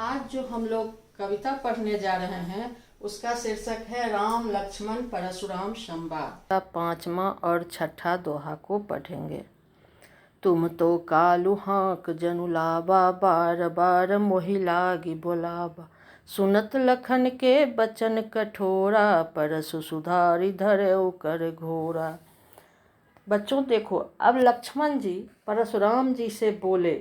आज जो हम लोग कविता पढ़ने जा रहे हैं उसका शीर्षक है राम लक्ष्मण परशुराम संवाद। पांचवा और छठा दोहा को पढ़ेंगे। तुम तो कालू हाँक जनुलावा, बार बार मोहि लागी बोलावा। सुनत लखन के बचन कठोरा, परसु सुधारि धरऊ कर घोरा। बच्चों देखो, अब लक्ष्मण जी परशुराम जी से बोले।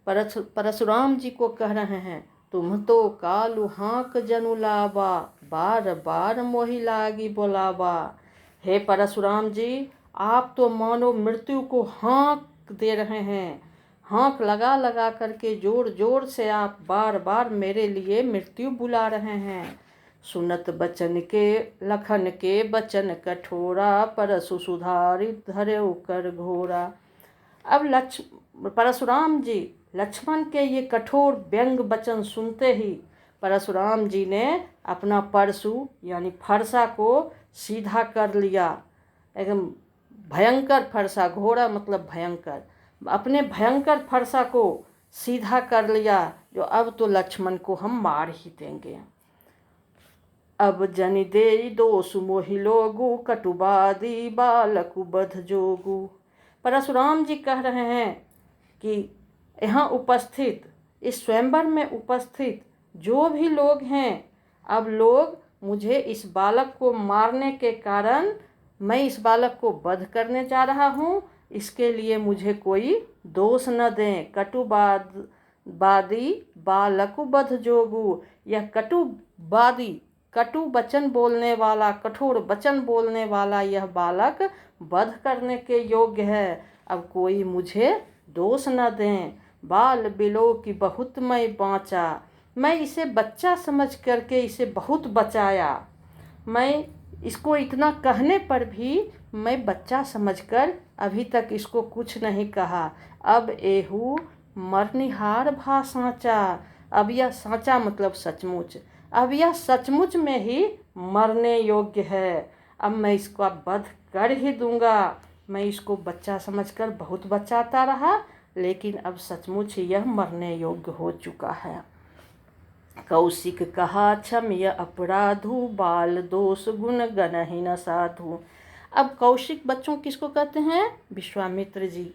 परशुराम जी को कह रहे हैं, तुम तो कालू हाँक जनुलावा, बार बार मोहि लागी बोलावा। हे परशुराम जी, आप तो मानो मृत्यु को हाँक दे रहे हैं। हाँक लगा लगा करके जोर जोर से आप बार बार मेरे लिए मृत्यु बुला रहे हैं। सुनत बचन के लखन के बचन कठोरा, परसु सुधारि धरऊ कर घोरा। अब परशुराम जी लक्ष्मण के ये कठोर व्यंग वचन सुनते ही परशुराम जी ने अपना परशु यानी फरसा को सीधा कर लिया। एकदम भयंकर फरसा, घोड़ा मतलब भयंकर। अपने भयंकर फरसा को सीधा कर लिया, जो अब तो लक्ष्मण को हम मार ही देंगे। अब जनि देई दोषु मोहि लोगु, कटुबादी बालकु बध जोगु। परशुराम जी कह रहे हैं कि यहाँ उपस्थित, इस स्वयंवर में उपस्थित जो भी लोग हैं, अब लोग मुझे इस बालक को मारने के कारण मैं इस बालक को वध करने जा रहा हूँ, इसके लिए मुझे कोई दोष न दें। कटुबादी बालकु बध जोगु। यह कटुबादी, कटु वचन बोलने वाला, कठोर वचन बोलने वाला यह बालक वध करने के योग्य है। अब कोई मुझे दोष न दें। बाल बिलो की बहुत मैं बाँचा। मैं इसे बच्चा समझ करके इसे बहुत बचाया। मैं इसको इतना कहने पर भी मैं बच्चा समझकर अभी तक इसको कुछ नहीं कहा। अब एहू मरनिहार भा साँचा। अब यह साँचा मतलब सचमुच, अब यह सचमुच में ही मरने योग्य है। अब मैं इसको वध कर ही दूंगा। मैं इसको बच्चा समझकर बहुत बचाता रहा, लेकिन अब सचमुच यह मरने योग्य हो चुका है। कौशिक कहा क्षम्य अपराधु, बाल दोष गुण गनहि न साधु। अब कौशिक बच्चों किसको कहते हैं? विश्वामित्र जी।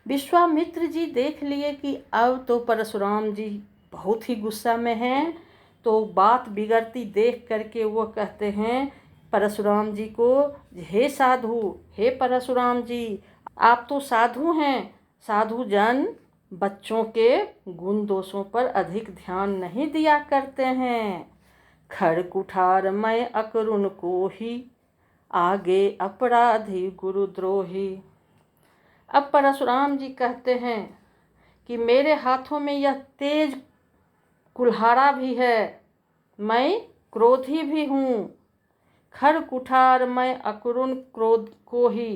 विश्वामित्र जी देख लिए कि अब तो परशुराम जी बहुत ही गुस्सा में हैं, तो बात बिगड़ती देख करके वो कहते हैं परशुराम जी को, हे साधु, हे परशुराम जी, आप तो साधु हैं। साधु जन बच्चों के गुण दोषों पर अधिक ध्यान नहीं दिया करते हैं। खर कुठार मैं अकरुण को ही, आगे अपराधी गुरुद्रोही। अब परशुराम जी कहते हैं कि मेरे हाथों में यह तेज कुल्हाड़ा भी है, मैं क्रोधी भी हूँ। खर कुठार मैं अकरुण क्रोध को ही।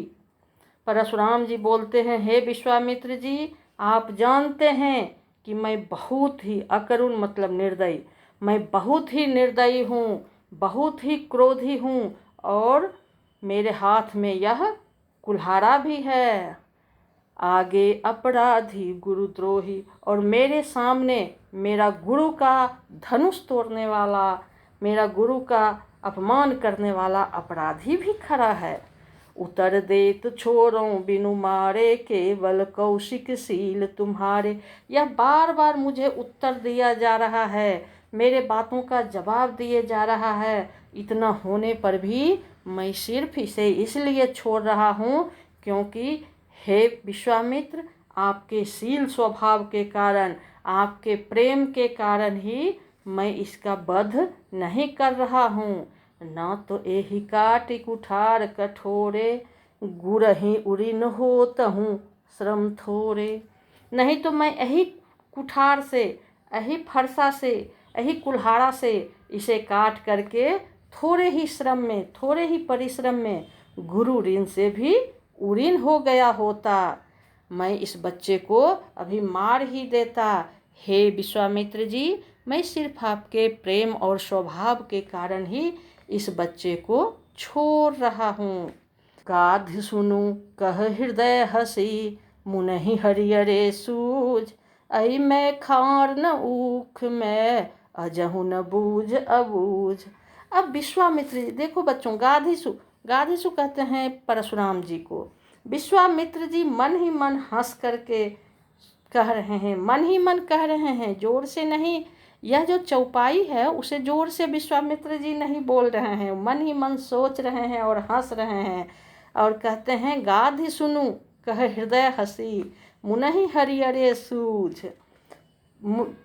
परशुराम जी बोलते हैं, हे विश्वामित्र जी, आप जानते हैं कि मैं बहुत ही अकरुण मतलब निर्दयी, मैं बहुत ही निर्दयी हूँ, बहुत ही क्रोधी हूँ, और मेरे हाथ में यह कुल्हाड़ा भी है। आगे अपराधी गुरुद्रोही, और मेरे सामने मेरा गुरु का धनुष तोड़ने वाला, मेरा गुरु का अपमान करने वाला अपराधी भी खड़ा है। उतर देत छोरों बिनु मारे, केवल कौशिक सील तुम्हारे। यह बार बार मुझे उत्तर दिया जा रहा है, मेरे बातों का जवाब दिए जा रहा है। इतना होने पर भी मैं सिर्फ इसे इसलिए छोड़ रहा हूँ क्योंकि हे विश्वामित्र, आपके शील स्वभाव के कारण, आपके प्रेम के कारण ही मैं इसका वध नहीं कर रहा हूँ। ना तो एहि काटि कुठार कठोरे, गुरहि उरिन होत हूँ श्रम थोरे। नहीं तो मैं यही कुठार से, यही फरसा से, यही कुल्हाड़ा से इसे काट करके थोड़े ही श्रम में, थोड़े ही परिश्रम में गुरु ऋण से भी उरीन हो गया होता। मैं इस बच्चे को अभी मार ही देता। हे विश्वामित्र जी, मैं सिर्फ आपके प्रेम और स्वभाव के कारण ही इस बच्चे को छोड़ रहा हूँ। गाध सुनु कह हृदय हसी, मुनहि हरियरे सूझ। ऐ मैं खार न ऊख मैं, अजहु न बूझ अबूझ। अब विश्वामित्र जी, देखो बच्चों, गाधीसु कहते हैं परशुराम जी को। विश्वामित्र जी मन ही मन हंस करके कह रहे हैं, मन ही मन कह रहे हैं, जोर से नहीं। यह जो चौपाई है उसे जोर से विश्वामित्र जी नहीं बोल रहे हैं, मन ही मन सोच रहे हैं और हंस रहे हैं। और कहते हैं, गाधि सुनु कह हृदय हसी, मुनहि हरियरे सूझ।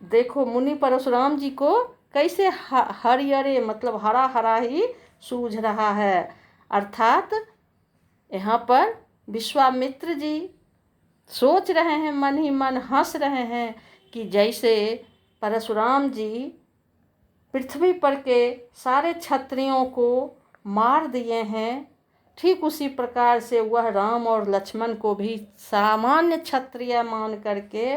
देखो मुनि परशुराम जी को कैसे हरियरे मतलब हरा हरा ही सूझ रहा है। अर्थात यहाँ पर विश्वामित्र जी सोच रहे हैं, मन ही मन हंस रहे हैं कि जैसे परशुराम जी पृथ्वी पर के सारे क्षत्रियों को मार दिए हैं, ठीक उसी प्रकार से वह राम और लक्ष्मण को भी सामान्य क्षत्रिय मान करके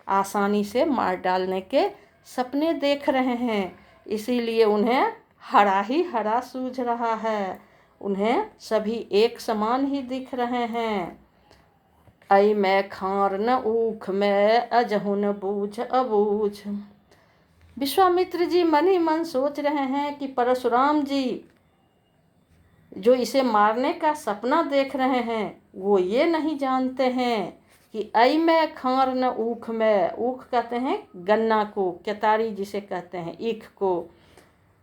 आसानी से मार डालने के सपने देख रहे हैं। इसीलिए उन्हें हरा ही हरा सूझ रहा है, उन्हें सभी एक समान ही दिख रहे हैं। ऐ मैं खार न ऊख मैं, अजहु न बूझ अबूझ। विश्वामित्र जी मन ही मन सोच रहे हैं कि परशुराम जी जो इसे मारने का सपना देख रहे हैं वो ये नहीं जानते हैं कि ऐ मैं खार न ऊख मैं। ऊख कहते हैं गन्ना को, केतारी जिसे कहते हैं, ईख को।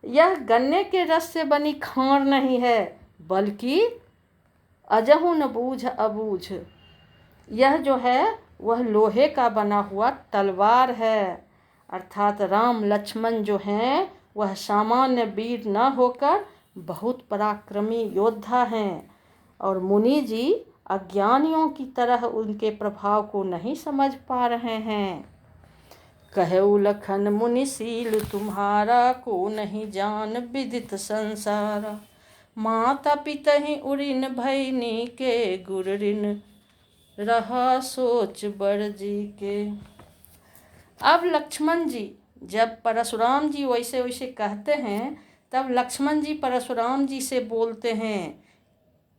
यह गन्ने के रस से बनी खार नहीं है, बल्कि अजहु न बूझ अबूझ, यह जो है वह लोहे का बना हुआ तलवार है। अर्थात राम लक्ष्मण जो हैं वह सामान्य वीर न होकर बहुत पराक्रमी योद्धा हैं, और मुनि जी अज्ञानियों की तरह उनके प्रभाव को नहीं समझ पा रहे हैं। कहऊ लखन मुनिशील तुम्हारा, को नहीं जान विदित संसारा। माता पितहि उरिन भैनी के, गुर ऋण रहा सोच बड़ जी के। अब लक्ष्मण जी, जब परशुराम जी वैसे वैसे कहते हैं तब लक्ष्मण जी परशुराम जी से बोलते हैं,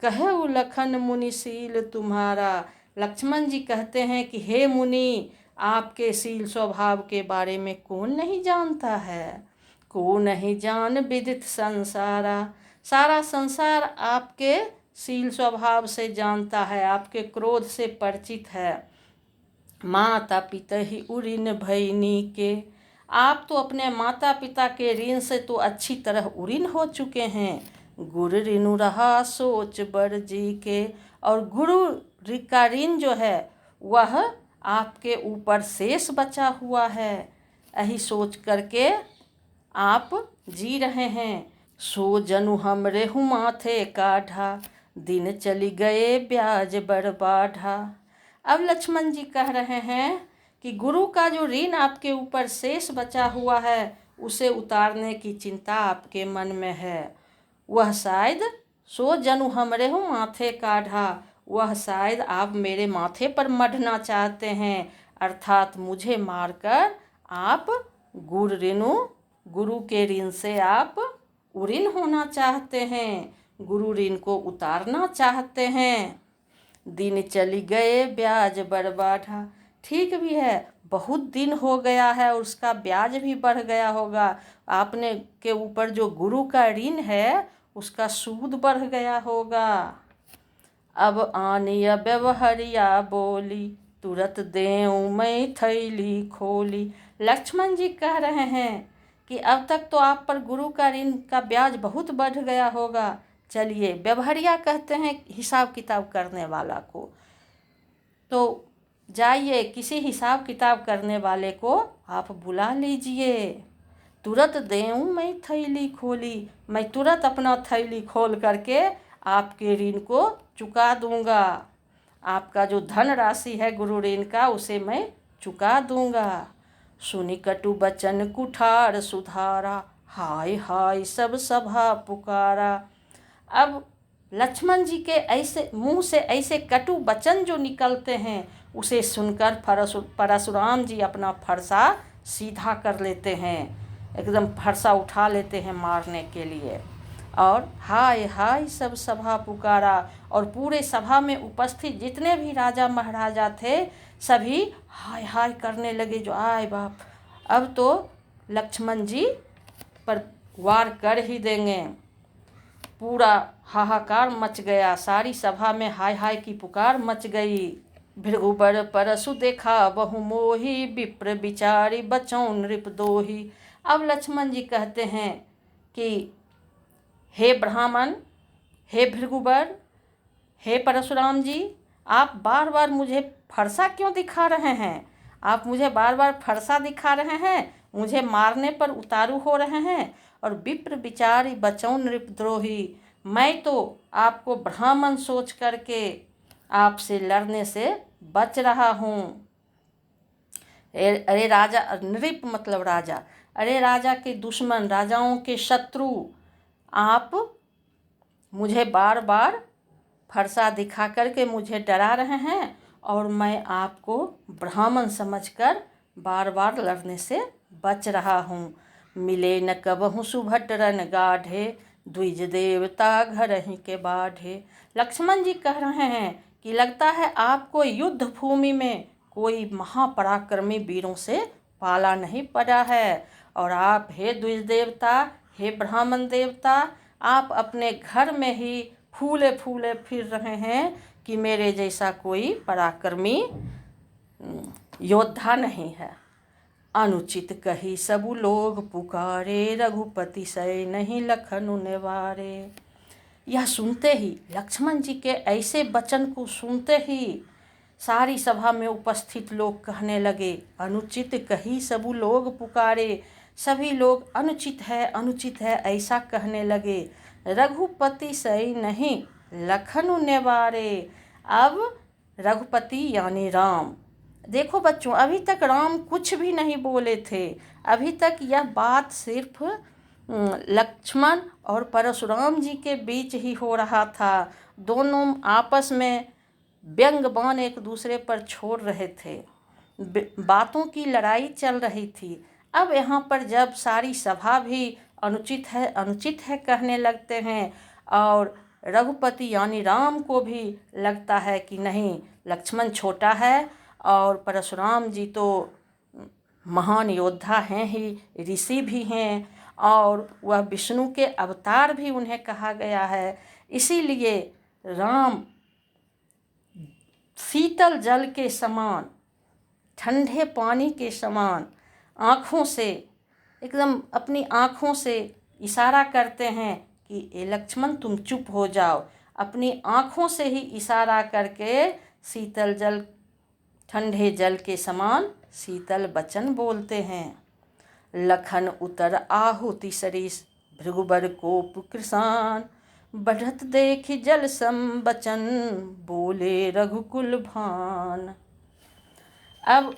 कहऊ लखन मुनिशील तुम्हारा। लक्ष्मण जी कहते हैं कि हे मुनि, आपके शील स्वभाव के बारे में कौन नहीं जानता है। को नहीं जान विदित संसारा, सारा संसार आपके शील स्वभाव से जानता है, आपके क्रोध से परिचित है। माता पिता ही उरिन भैनी के, आप तो अपने माता पिता के ऋण से तो अच्छी तरह उरिन हो चुके हैं। गुरु ऋणु रहा सोच बड़ जी के, और गुरु का ऋण जो है वह आपके ऊपर शेष बचा हुआ है। यही सोच करके आप जी रहे हैं। सो जनु हमरे हूँ माथे काढ़ा, दिन चली गए ब्याज बर्बाढ़ा। अब लक्ष्मण जी कह रहे हैं कि गुरु का जो ऋण आपके ऊपर शेष बचा हुआ है उसे उतारने की चिंता आपके मन में है। वह शायद सो जनु हमरे हूँ माथे काढ़ा, वह शायद आप मेरे माथे पर मढ़ना चाहते हैं, अर्थात मुझे मारकर आप गुरु के ऋण से आप उऋण होना चाहते हैं, गुरु ऋण को उतारना चाहते हैं। दिन चली गए ब्याज बर्बाढ़ा, ठीक भी है, बहुत दिन हो गया है और उसका ब्याज भी बढ़ गया होगा। आपने के ऊपर जो गुरु का ऋण है उसका सूद बढ़ गया होगा। अब आनिया व्यवहारिया बोली, तुरंत देऊं मैं थैली खोली। लक्ष्मण जी कह रहे हैं कि अब तक तो आप पर गुरु का ऋण का ब्याज बहुत बढ़ गया होगा, चलिए, व्यवहारिया कहते हैं हिसाब किताब करने वाला को, तो जाइए किसी हिसाब किताब करने वाले को आप बुला लीजिए। तुरंत देऊं मैं थैली खोली, मैं तुरंत अपना थैली खोल करके आपके ऋण को चुका दूंगा। आपका जो धन राशि है गुरु ऋण का उसे मैं चुका दूंगा। सुनी कटु बचन कुठार सुधारा, हाय हाय सब सभा पुकारा। अब लक्ष्मण जी के ऐसे मुंह से ऐसे कटु वचन जो निकलते हैं उसे सुनकर परशुराम जी अपना फरसा सीधा कर लेते हैं, एकदम फरसा उठा लेते हैं मारने के लिए। और हाय हाय सब सभा पुकारा, और पूरे सभा में उपस्थित जितने भी राजा महाराजा थे सभी हाय हाय करने लगे, जो आए बाप, अब तो लक्ष्मण जी पर वार कर ही देंगे। पूरा हाहाकार मच गया, सारी सभा में हाय हाय की पुकार मच गई। भृगुबर परसु देखा बहु मोही, विप्र विचारी बचौं नृप दोही। अब लक्ष्मण जी कहते हैं कि हे ब्राह्मण, हे भृगुबर, हे परशुराम जी, आप बार बार मुझे फरसा क्यों दिखा रहे हैं? आप मुझे बार बार फरसा दिखा रहे हैं, मुझे मारने पर उतारू हो रहे हैं। और विप्र विचारी बचौं नृपद्रोही, मैं तो आपको ब्राह्मण सोच करके आपसे लड़ने से बच रहा हूँ। अरे राजा, नृप मतलब राजा, अरे राजा के दुश्मन, राजाओं के शत्रु, आप मुझे बार बार फरसा दिखा करके मुझे डरा रहे हैं, और मैं आपको ब्राह्मण समझकर बार बार लड़ने से बच रहा हूँ। मिले न कबहु सुभट रन गाढ़े, द्विज देवता घर ही के बाढ़े। लक्ष्मण जी कह रहे हैं कि लगता है आपको युद्ध भूमि में कोई महापराक्रमी वीरों से पाला नहीं पड़ा है, और आप हे द्विज देवता, हे ब्राह्मण देवता, आप अपने घर में ही फूले फूले फिर रहे हैं कि मेरे जैसा कोई पराक्रमी योद्धा नहीं है। अनुचित कही सबु लोग पुकारे, रघुपति सै नहीं लखनु निवारे। यह सुनते ही, लक्ष्मण जी के ऐसे वचन को सुनते ही सारी सभा में उपस्थित लोग कहने लगे, अनुचित कही सबु लोग पुकारे। सभी लोग अनुचित है ऐसा कहने लगे। रघुपति सै नहीं लखनु निवारे। अब रघुपति यानी राम, देखो बच्चों, अभी तक राम कुछ भी नहीं बोले थे। अभी तक यह बात सिर्फ लक्ष्मण और परशुराम जी के बीच ही हो रहा था। दोनों आपस में व्यंग बाण एक दूसरे पर छोड़ रहे थे, बातों की लड़ाई चल रही थी। अब यहाँ पर जब सारी सभा भी अनुचित है कहने लगते हैं, और रघुपति यानी राम को भी लगता है कि नहीं, लक्ष्मण छोटा है और परशुराम जी तो महान योद्धा हैं ही, ऋषि भी हैं, और वह विष्णु के अवतार भी उन्हें कहा गया है। इसीलिए राम शीतल जल के समान, ठंडे पानी के समान आँखों से, एकदम अपनी आँखों से इशारा करते हैं कि ए लक्ष्मण तुम चुप हो जाओ। अपनी आँखों से ही इशारा करके शीतल जल, ठंडे जल के समान शीतल वचन बोलते हैं। लखन उतर आहुति सरिस, भृगुबर कोप कृसान, बढ़त देखि जल सम बचन, बोले रघुकुल भान। अब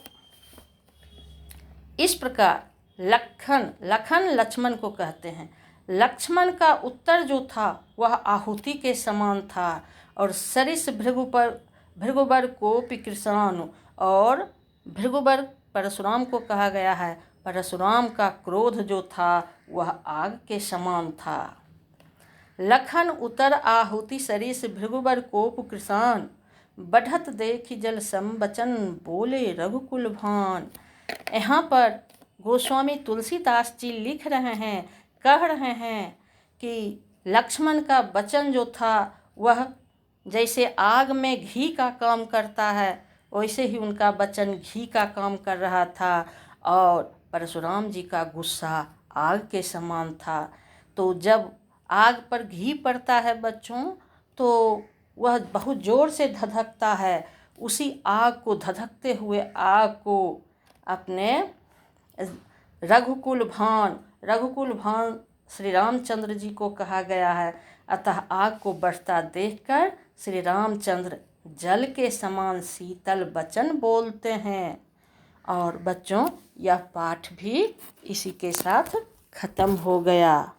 इस प्रकार लखन लक्ष्मण को कहते हैं। लक्ष्मण का उत्तर जो था वह आहुति के समान था, और सरिस भृगुबर कोप कृसान, और भृगुबर परशुराम को कहा गया है। परशुराम का क्रोध जो था वह आग के समान था। लखन उतर आहुति सरिस, भृगुबर कोप कृसान, बढ़त देखि जल सम बचन, बोले रघुकुल भान। यहाँ पर गोस्वामी तुलसीदास जी लिख रहे हैं, कह रहे हैं कि लक्ष्मण का वचन जो था वह जैसे आग में घी का काम करता है, वैसे ही उनका वचन घी का काम कर रहा था, और परशुराम जी का गुस्सा आग के समान था। तो जब आग पर घी पड़ता है बच्चों, तो वह बहुत ज़ोर से धधकता है। उसी आग को, धधकते हुए आग को अपने रघुकुल भान श्री रामचंद्र जी को कहा गया है। अतः आग को बढ़ता देखकर श्री रामचंद्र जल के समान शीतल वचन बोलते हैं। और बच्चों, यह पाठ भी इसी के साथ खत्म हो गया।